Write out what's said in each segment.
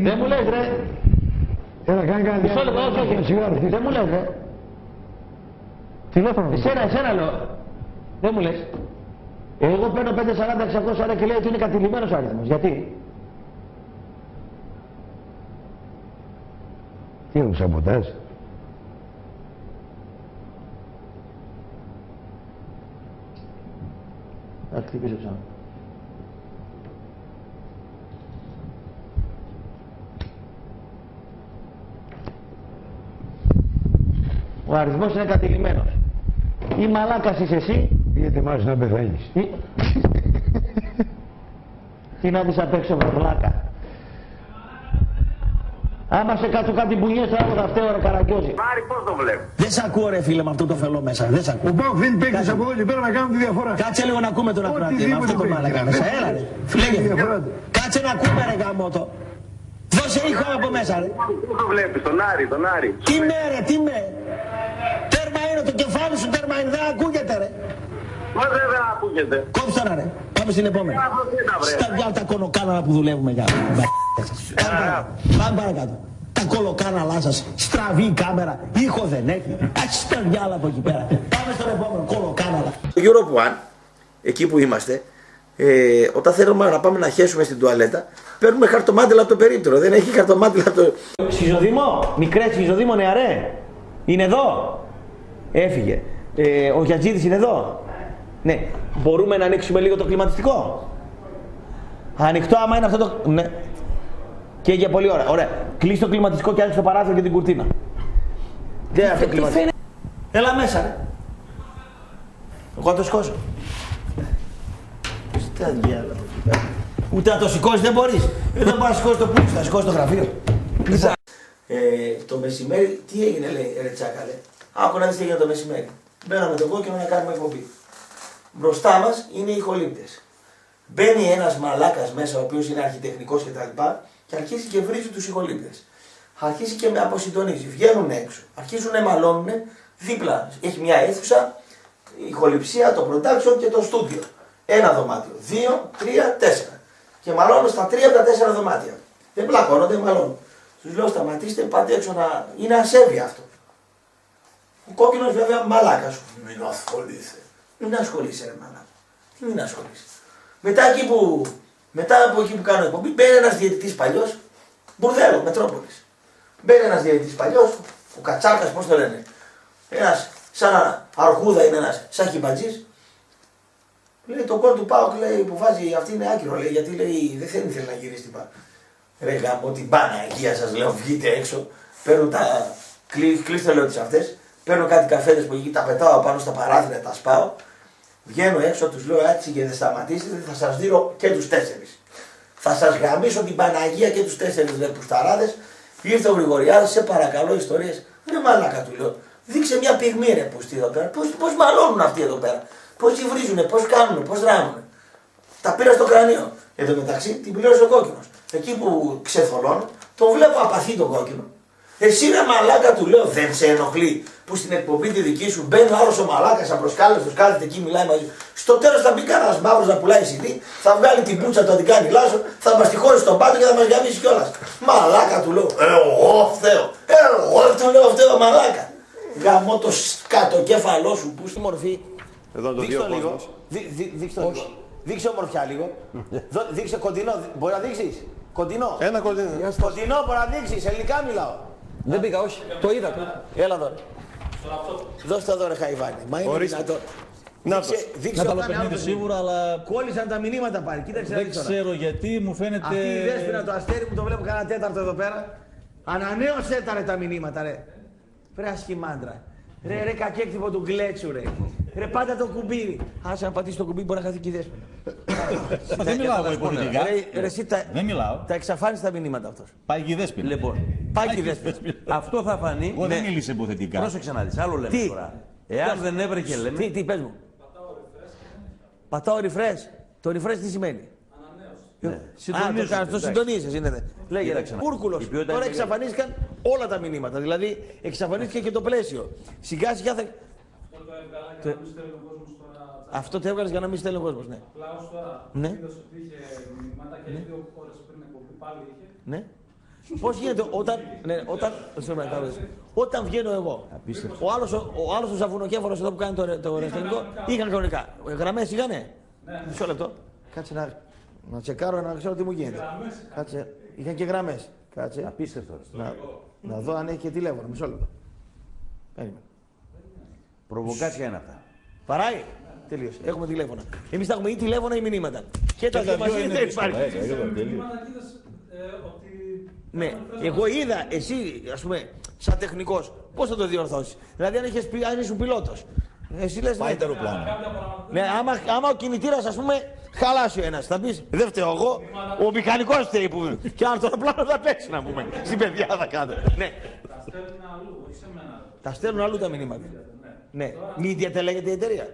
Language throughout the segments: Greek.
Δεν μου λες ρε. Έλα, κάνει κάτι. Μισό λεπτό, όχι. Δεν μου λες ρε. Τηλέφωνο. Εσένα λέω. Δεν μου λες. Εγώ παίρνω 540-600 και λέω ότι είναι κατηλημένος ο αριθμός. Γιατί? Τι είναι σαμποτάζ. Θα χτυπήσω ξανά. Ο αριθμός είναι κατηλημένος. Ή μαλάκας είσαι εσύ. Ή ετοιμάζεις να πεθάνεις. Τι να δεις απ' έξω βλάκα. Άμα σε κάτσω κάτι μπουνιές θα τα φταίω ρε Καραγκιόζη. Μάρι, πώς το βλέπω. Δεν σ' ακούω ρε φίλε με αυτό το φελό μέσα. Δεν σ' ακούω. Ο Πάοκ δεν παίκτης από όλοι πέρα να κάνουν τη διαφορά. Κάτσε λίγο να ακούμε τον ακροατή με αυτό το μάλακα μέσα. Έλα ρε. Κάτσε να ακούμε ρε γαμότο. Δώσε ήχο από μέσα ρε. Πώς το βλέπεις, τον Άρη, τον Άρη. Τι με ρε, τι με. Τέρμα είναι το κεφάλι σου, τέρμα είναι, δεν ακούγεται ρε. Πώς δεν ακούγεται. Κόψτε να ρε. Πάμε στην επόμενη. Στα δυο τα κολοκάναλα που δουλεύουμε για. Πάμε παρακάτω. Τα κολοκάναλά σας, στραβή η κάμερα, ήχο δεν έχει. Ας τα διάλα από εκεί πέρα. Πάμε στον επόμενο, κολοκάναλα. Στο Europe One, εκεί που είμαστε, όταν θέλουμε να πάμε να χέσουμε στην τουαλέτα, παίρνουμε χαρτομάτιλα από το περίπτερο. Δεν έχει χαρτομάτιλα από το. Σιζοδήμο, μικρέ Σιζοδήμο νεαρέ. Είναι εδώ. Έφυγε. Ο Γιατζίδης είναι εδώ. Ναι. Μπορούμε να ανοίξουμε λίγο το κλιματιστικό. Ανοιχτό άμα είναι αυτό το. Ναι. Και για πολύ ώρα. Ωραία. Κλείσει το κλιματιστικό και άνοιξε το παράθυρο και την κουρτίνα. Δεν είναι αυτό το κλιματιστικό. Έλα μέσα, ρε. Εγώ θα το σηκώσω. Στα διάλογα. Ούτε να το σηκώσει δεν μπορείς. Δεν μπορεί να σηκώσει το πουλί, θα σηκώσει το γραφείο. Το μεσημέρι, τι έγινε, λέει ρε Τσάκαλε. Άκου να δεις τι έγινε το μεσημέρι. Μπαίναμε το κόκκινο να κάνουμε εκπομπή. Μπροστά μας είναι οι ηχολήπτες. Μπαίνει ένας μαλάκας μέσα, ο οποίος είναι αρχιτεχνικός κτλ. Και αρχίζει και βρίζει τους ηχολήπτες. Αρχίζει και με αποσυντονίζει. Βγαίνουν έξω. Αρχίζουν να μαλώνουν δίπλα. Έχει μια αίθουσα, η ηχοληψία, το production και το στούντιο. Ένα δωμάτιο. 2, 3, 4. Και μαλώνουν στα 3 από τα 4 δωμάτια. Δεν πλακώνονται, μαλώνουν. Τους λέω σταματήστε, πάτε έξω να. Είναι ασέβεια αυτό. Ο κόκκινος βέβαια μαλάκα σου. Μην ασχολείσαι. Μην ασχολείσαι, ρε μαλάκα. Τι μην ασχολείσαι. Μετά από εκεί που κάνω εκπομπή, μπαίνει ένας διαιτητής παλιός. Μπουρδέλο, Μετρόπολης. Μπαίνει ένας διαιτητής παλιός, ο Κατσάρκας, πώς το λένε. Ένας, σαν αρχούδα είναι ένας, σαν χιμπατζής. Λέει το γκολ του ΠΑΟΚ, λέει που βάζει, αυτή είναι άκυρο, λέει, γιατί λέει δεν θέλει να γυρίσει την πά. Ρε γάμο την Παναγία σας λέω, βγείτε έξω. Παίρνω τα. Κλείστε λέω τις αυτές. Παίρνω κάτι καφέδες που εκεί τα πετάω πάνω στα παράθυρα, τα σπάω. Βγαίνω έξω, τους λέω έτσι και δεν σταματήσετε, θα σας δίνω και τους 4. Θα σας γαμίσω την Παναγία και τους 4 λέει πουσταράδες. Ήρθε ο Γρηγοριάδης, σε παρακαλώ ιστορίες. Ρε μαλάκα του λέω. Δείξε μια πυγμή ρε πούστη εδώ πέρα. Πώς μαλώνουν αυτοί εδώ πέρα. Πώς υβρίζουνε, πώς κάνουνε, πώς δράνουνε. Τα πήρα στο κρανίο. Εν τω μεταξύ την πλήρωσε ο κόκκινος. Εκεί που ξεθολώνω, τον βλέπω απαθή τον κόκκινο. Εσύ ρε μαλάκα του λέω, δεν σε ενοχλεί που στην εκπομπή τη δική σου μπαίνει ο άλλος ο μαλάκας απροσκάλεστος, κάθεται εκεί, μιλάει μαζί. Στο τέλος θα μπει κανένας μαύρος να πουλάει CD, θα βγάλει την πουτσα του Αντικάνη Λάσο, θα μας τη χωρίσει στον πάτο και θα μας γαμίσει κιόλας. Μαλάκα του λέω, εγώ φταίω. Εγώ του λέω φταίω μαλάκα. Γαμώ το σκατοκέφαλό σου που στη μορφή. Εδώ το δείξε δύο το λίγο. κόσμος. Δείξε το λίγο. Δείξε ομορφιά λίγο. Δείξε κοντινό. Μπορεί να δείξεις. Κοντινό. Ένα κοντινό. Κοντινό μπορεί να δείξεις. Ελληνικά μιλάω. Δεν πήγα, όχι. Το είδα. Έλα εδώ. Δώστε εδώ ρε Χαϊβάνη. Μα είναι δυνατόν. Να το. Δείξε Καλό παιχνίδι σίγουρα, αλλά κόλλησαν τα μηνύματα πάλι. Κοίταξε δεν ξέρω γιατί μου φαίνεται. αυτή η δέσποινα το αστέρι που το βλέπω κανένα τέταρτο εδώ πέρα. Ανανέωσέ τα ρε τα μηνύματα ρε. Βρε ασχημάντρα. Ρε κακέκτυπο του γκλέτσου ρε. Ρε πάντα το κουμπί. Άσε να πατήσει το κουμπί μπορεί να χαθεί και η δέσποινα. Δεν μιλάω εγώ υποτιτικά. Ρε εσύ Δεν μιλάω. τα εξαφάνισε τα μηνύματα αυτός. Πάει και η δέσποινα. Λοιπόν, Πάει και η δέσποινα. αυτό θα φανεί. Εγώ δεν μίλησε υποθετικά. Πρόσεξε να δεις, άλλο λέμε Τι? τώρα. Εάν δεν έβρεχε, λέμε. Τι πες μου. Πατάω refresh. Το refresh τι σημαίνει. Το συντονίζεις είναι. Λέγε Πούρκουλος. Τώρα εξαφανίστηκαν όλα τα μηνύματα. Δηλαδή εξαφανίστηκε και το πλαίσιο. Σιγά σιγά θα. Αυτό το έβγαλες για να μην στέλνει ο κόσμος. Ναι. Πλάος τώρα. Ναι. Είδες ότι είχε μηνύματα και 2 ώρες πριν εκπομπή πάλι είχε. Ναι. Πώς γίνεται όταν βγαίνω εγώ, ο άλλος ο Ζαβουνοκέφαλος εδώ που κάνει το ρεστινικό, είχαν κανονικά. Γραμμές είχανε. Μισό λεπτό. Κάτσε να τσεκάρω να ξέρω τι μου γίνεται. Κάτσε, είχαν και γραμμές. Κάτσε. Απίστευτο. Να δω αν έχει και τηλέφωνο. Μισό λεπτό. Περίμενε. Προβοκάτσια είναι αυτά. Παράει. Τελείωσε. Έχουμε τηλέφωνα. Εμείς θα έχουμε ή τηλέφωνα ή μηνύματα. Και τα δύο μαζί δεν υπάρχει. Ναι, εγώ είδα εσύ, ας πούμε, σαν τεχνικός, πώς θα το διορθώσεις. Δηλαδή, αν ήσουν πιλότος, εσύ λες. Πάει το αεροπλάνο. Ναι, άμα ο κινητήρας, ας πούμε, χαλάσει ο ένας, θα πεις, δεν φταίω εγώ, ο μηχανικός φταίει που. Και αν το αεροπλάνο θα πέσει, να πούμε. Στην παιδιά θα κάτω. Ναι. Τα στέλνουν αλλού, όχι σε μένα. Τα στέλνουν αλλού τα μηνύματα. Ναι. Mediatel λέγεται η εταιρεία.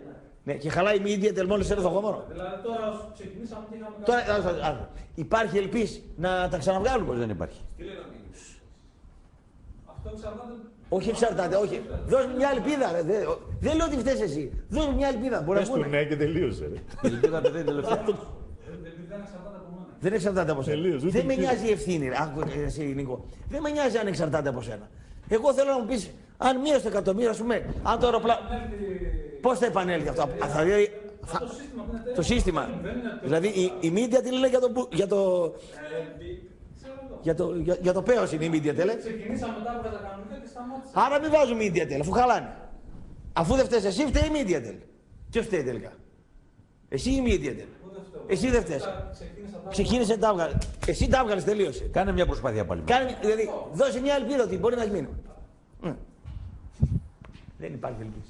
Ναι, και χαλάει η Mediatel μόλις έρθει το χωμόρο. Δηλαδή τώρα όσο ξεκινήσαμε τι είχαμε Τώρα, κάνει. υπάρχει ελπίς να τα ξαναβγάλουμε. Δεν υπάρχει. Τι λέγαμε. Αυτό εξαρτάται. Όχι εξαρτάται, όχι. Δώσ' μου μια ελπίδα. Ρε. Δεν λέω ότι φταίς εσύ. Δώσ' μου μια ελπίδα. Μπορεί να Πες του πούνε. ναι και τελείωσε. Η ελπίδα δεν είναι τελευταία. Δεν εξαρτάται από μένα. Δεν εξαρτάται από σένα. Τελείως, ούτε Δεν με ελπίδα. νοιάζει η ευθύνη, ρε. Άκου εσύ, Νίκο. Δεν με νοιάζει αν εξαρτάται από σένα. Εγώ θέλω να μου πεις, αν μία στο εκατομμύριο, ας πούμε, αν το αεροπλάνο. Πώς θα επανέλθει αυτό. Το σύστημα. Δηλαδή η media τι λέει για το πέος είναι η media τέλε. Ξεκινήσαμε μετά από τα κανονικά και σταμάτησα. Άρα μην βάζουν media τέλε, αφού χαλάνε. Αφού δεν φταίς εσύ, φταίει η media τέλε. Ποιος φταίει τελικά. Εσύ ή η media τέλε. Εσύ δεν φταίς. Ξεκίνησε τα έβγαλε. Εσύ τα έβγαλες, τελείωσε. Κάνε μια προσπάθεια πάλι. Δηλαδή, δώσε μια ελπίδα ότι μπορεί να γίνει. Δεν υπάρχει ελπίδα.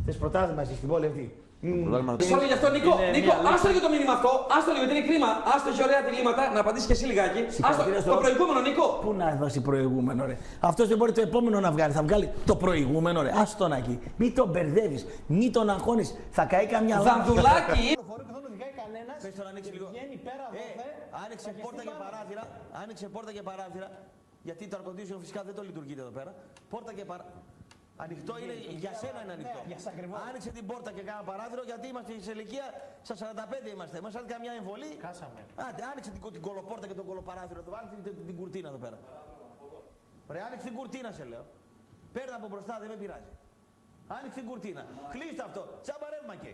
Θες πρωτάθλημα εσύ στην πόλη αυτή. Sorry γι' αυτό, Νίκο. Νίκο, άστο λίγο το μήνυμα αυτό. Άστο λίγο, γιατί είναι κρίμα. Άστο, έχει ωραία διλήμματα. Να απαντήσει και εσύ λιγάκι. Άστο, το προηγούμενο, Νίκο. Πού να δώσει προηγούμενο, ρε. Αυτό δεν μπορεί το επόμενο να βγάλει. Θα βγάλει το προηγούμενο, ρε. Άστο να εκεί. Μην τον μπερδεύει. Μην τον αγχώνει. Θα καεί καμιά λάθο. Δανδουλάκι. Πες τώρα, άνοιξε λίγο. Άνοιξε πόρτα και παράθυρα. Άνοιξε πόρτα και παράθυρα. Γιατί το air φυσικά δεν το λειτουργείτε εδώ πέρα. Πόρτα και παράθυρα. Ανοιχτό είναι, για σένα είναι ανοιχτό. Άνοιξε την πόρτα και κάνα παράθυρο γιατί είμαστε σε ηλικία, στα 45 είμαστε. Μας έρθει καμιά εμβολή. Κάσαμε. Άντε, άνοιξε την κολοπόρτα και τον κολοπαράθυρο. Το βάλτε την κουρτίνα εδώ πέρα. Ρε, άνοιξε την κουρτίνα σε λέω. Παίρνω από μπροστά, δεν με πειράζει. Άνοιξε την κουρτίνα. Κλείστε αυτό. Τσάμπα ρεύμα και.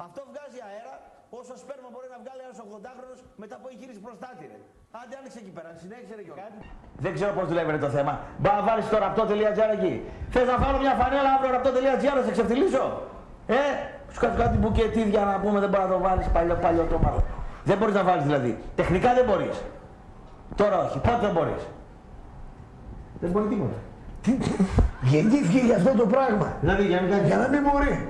Αυτό βγάζει αέρα όσο σπέρμα μπορεί να βγάλει ένας 80χρονος μετά από εγχείρηση προστάτη. Ρε. Άντε, άνοιξε εκεί πέρα. Συνέχισε ρε Γιώργο. Δεν ξέρω πώς δουλεύει το θέμα. Μπα να βάλεις το ραπτό.gr εκεί. Θες να βάλω μια φανέλα αύριο ραπτό.gr να σε ξεφτυλίσω. Σου κάτω κάτι μπουκετίδια να πούμε δεν μπορεί να το βάλεις παλιό το μάλλον. Δεν μπορείς να βάλεις δηλαδή. Τεχνικά δεν μπορείς. Τώρα όχι. Πότε δεν μπορείς. Δεν μπορεί τίποτα. Γεννήθηκε για αυτό το πράγμα. Δηλαδή για να μην μπορεί.